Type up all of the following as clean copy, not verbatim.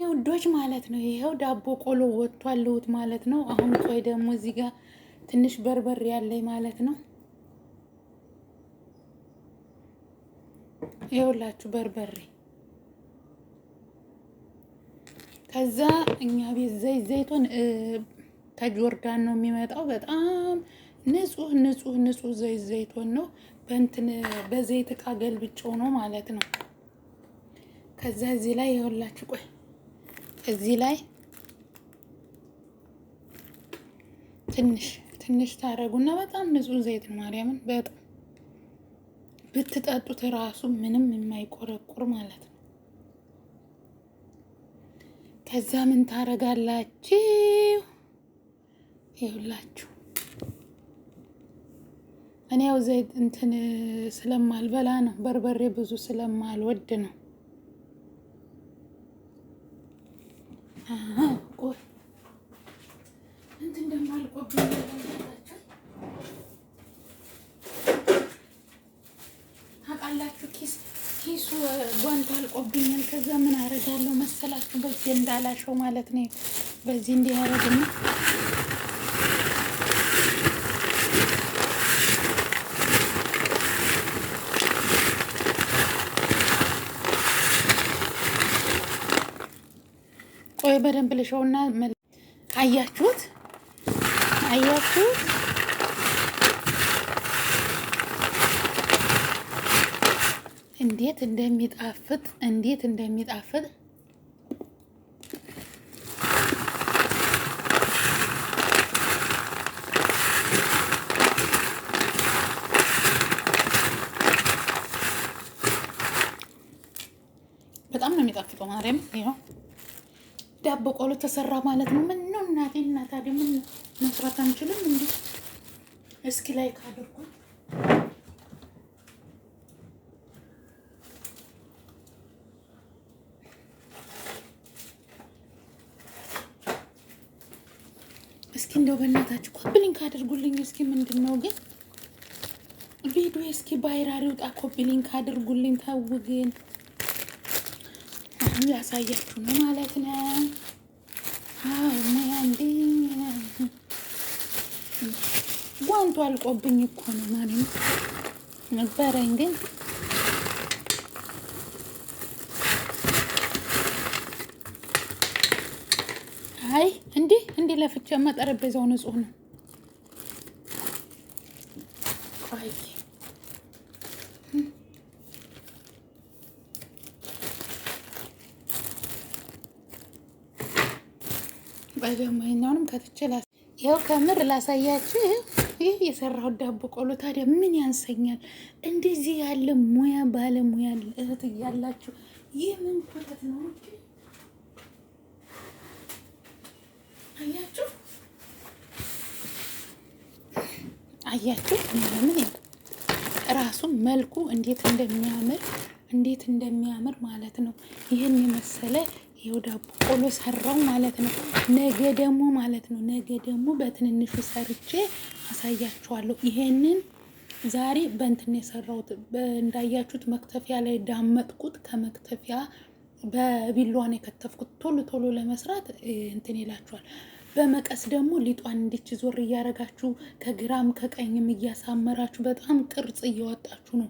ውዶች ማለት ነው። ይሄው ዳቦ ቆሎ ወጥቷልውት ማለት ነው። አሁን ቆይ ደግሞ እዚህ ጋር ትንሽ በርበሬ ያለኝ ማለት ነው። ይኸውላችሁ በርበሬ። ከዛ እኛ ቤት ዘይቱን ከጆርዳን ነው የሚመጣው። በጣም ንጹህ ዘይቱን ነው። በእንትን በዘይት እቃ ገልብጬው ነው ማለት ነው። ከዛ እዚህ ላይ ይኸውላችሁ ቆይ እዚህ ላይ ትንሽ ታረጉና በጣም ንጹህ ዘይት ነው። ማርያምን በጣም ብትጠጡት ራሱ ምንም የማይቆረቁር ማለት ነው። ከዛ ምን ታረጋላችሁ? ይኸውላችሁ እኔ ያው ዘይት እንትን ስለማልበላ ነው፣ በርበሬ ብዙ ስለማልወድ ነው። ቆይ እንትን እንደማልቆብኝ ታውቃላችሁ። ኪሱ ጓንት አልቆብኛል። ከዛ ምን አደርጋለሁ መሰላችሁ? በዚህ እንዳላሸው ማለት ነው። በዚህ እንዲህ ያደርግና ቆይ በደንብ ልሸውና አያችሁት እንዴት እንደሚጣፍጥ በጣም ነው የሚጣፍጠው። ማርያም ይኸው ዳቦ ቆሎ ተሰራ ማለት ነው። ምን ነው እናቴ እና ታዲያ ምን መስራት አንችልም እንዴ? እስኪ ላይክ አድርጉ። እስኪ እንደው በእናታችሁ ኮፒ-ሊንክ አድርጉልኝ። እስኪ ምንድነው ግን ቪዲዮ እስኪ ባይራሪ ውጣ፣ ኮፒ-ሊንክ አድርጉልኝ። ተው ግን አሁን ላሳያችሁ ነው ማለት ነው። ጓንቱ አልቆብኝ እኮ ነው ማለት ነበረኝ ግን አይ እንዴ ለፍቼማ ጠረጴዛው ንጹህ ነው። ቆይ ደግሞ ይሄኛውንም ከትችላ ይኸው ከምር ላሳያችሁ። ይህ የሰራሁት ዳቦ ቆሎ ታዲያ ምን ያንሰኛል? እንደዚህ ያለ ባለሙያ እህት እያላችሁ ይህ ምን ኮተት ነው? አያችሁ ምን ራሱ መልኩ እንዴት እንደሚያምር ማለት ነው። ይህን የመሰለ ይኸው ዳቦ ቆሎ ሰራው ማለት ነው። ነገ ደግሞ በትንንሹ ሰርቼ አሳያችኋለሁ። ይሄንን ዛሬ በእንትን የሰራሁት እንዳያችሁት መክተፊያ ላይ ዳመጥኩት። ከመክተፊያ በቢላዋን የከተፍኩት ቶሎ ለመስራት እንትን ይላችኋል። በመቀስ ደግሞ ሊጧን እንዲች ዞር እያረጋችሁ ከግራም ከቀኝም እያሳመራችሁ በጣም ቅርጽ እያወጣችሁ ነው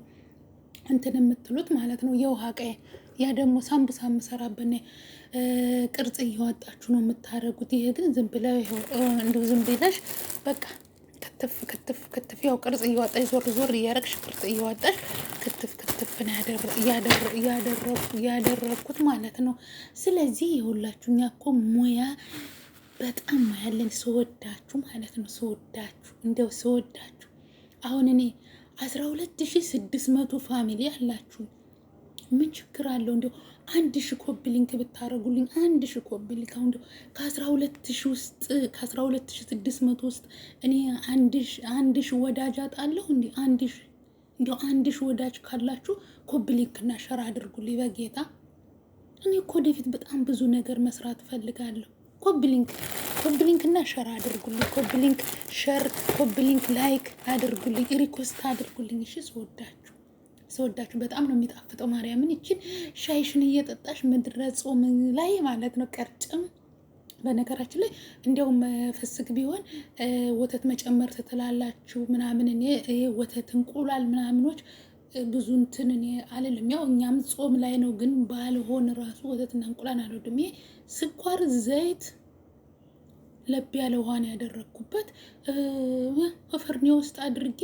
እንትን የምትሉት ማለት ነው። የውሃ ቀይ ያ ደግሞ ሳምቡሳ የምሰራበት ቅርጽ እያወጣችሁ ነው የምታረጉት። ይሄ ግን ዝም ብለሽ በቃ ክትፍ ያው ቅርጽ እያወጣሽ ዞር እያረግሽ ቅርጽ እያወጣሽ ክትፍ ያደረኩት ማለት ነው። ስለዚህ የሁላችሁ እኛ እኮ ሙያ በጣም ያለን ስወዳችሁ ማለት ነው። ስወዳችሁ አሁን እኔ 12600 ፋሚሊ አላችሁ። ምን ችግር አለው? እንደው 1000 ኮፒ-ሊንክ ብታረጉልኝ 1000 ኮፒ-ሊንክ አሁን ከ12000 ውስጥ ከ12600 ውስጥ እኔ 1000 ወዳጅ አጣለሁ እንዴ? 1000 ወዳጅ ካላችሁ ኮፒ-ሊንክ እና ሸር አድርጉልኝ በጌታ። እኔ እኮ ወደፊት በጣም ብዙ ነገር መስራት እፈልጋለሁ። ኮፒ-ሊንክ እና ሸር አድርጉልኝ። ኮፒ-ሊንክ ላይክ አድርጉልኝ፣ ሪኮስት አድርጉልኝ። እሺ ስወዳችሁ ስወዳችሁ በጣም ነው የሚጣፍጠው። ማርያምን ይችን ሻይሽን እየጠጣሽ ምድረ ጾም ላይ ማለት ነው ቀርጭም በነገራችን ላይ እንዲያውም ፍስክ ቢሆን ወተት መጨመር ትላላችሁ ምናምን። እኔ ወተት እንቁላል ምናምኖች ብዙ እንትን እኔ አልልም። ያው እኛም ጾም ላይ ነው፣ ግን ባልሆን ራሱ ወተትና እንቁላል አልወድም። ይሄ ስኳር፣ ዘይት፣ ለብ ያለ ውሃ ነው ያደረግኩበት። ፍርኔ ውስጥ አድርጌ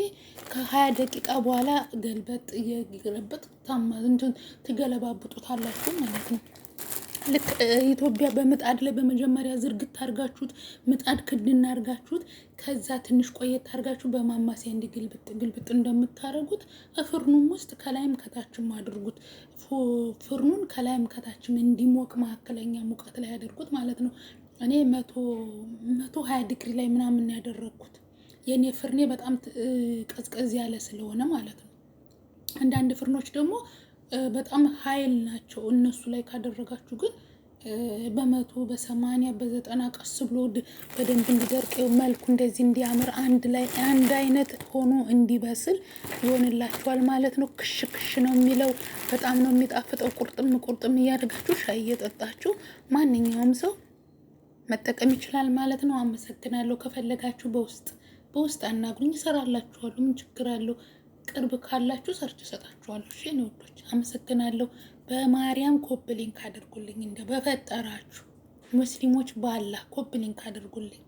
ከ20 ደቂቃ በኋላ ገልበጥ እየገለበጥ ትገለባብጡታላችሁ ማለት ነው። ልክ ኢትዮጵያ በምጣድ ላይ በመጀመሪያ ዝርግት አድርጋችሁት ምጣድ ክድና አድርጋችሁት ከዛ ትንሽ ቆየት አድርጋችሁ በማማሲያ ግልብጥ እንደምታደርጉት ፍርኑም ውስጥ ከላይም ከታችም አድርጉት። ፍርኑን ከላይም ከታችም እንዲሞቅ መካከለኛ ሙቀት ላይ ያደርጉት ማለት ነው። እኔ 120 ዲግሪ ላይ ምናምን ያደረግኩት የኔ ፍርኔ በጣም ቀዝቀዝ ያለ ስለሆነ ማለት ነው። አንዳንድ ፍርኖች ደግሞ በጣም ኃይል ናቸው። እነሱ ላይ ካደረጋችሁ ግን በ100 በ80 በ90 ቀስ ብሎ በደንብ እንዲደርቅ መልኩ እንደዚህ እንዲያምር አንድ አይነት ሆኖ እንዲበስል ይሆንላችኋል ማለት ነው። ክሽ ክሽ ነው የሚለው፣ በጣም ነው የሚጣፍጠው። ቁርጥም እያደረጋችሁ ሻይ እየጠጣችሁ ማንኛውም ሰው መጠቀም ይችላል ማለት ነው። አመሰግናለሁ። ከፈለጋችሁ በውስጥ አናግሩኝ፣ እሰራላችኋለሁ። ምን ችግር አለው? ቅርብ ካላችሁ ሰርች እሰጣችኋለሁ። እሺ ነው ወዶች፣ አመሰግናለሁ። በማርያም ኮፕ ሊንክ አድርጉልኝ፣ እንደ በፈጠራችሁ ሙስሊሞች ባላ ኮፕ ሊንክ አድርጉልኝ።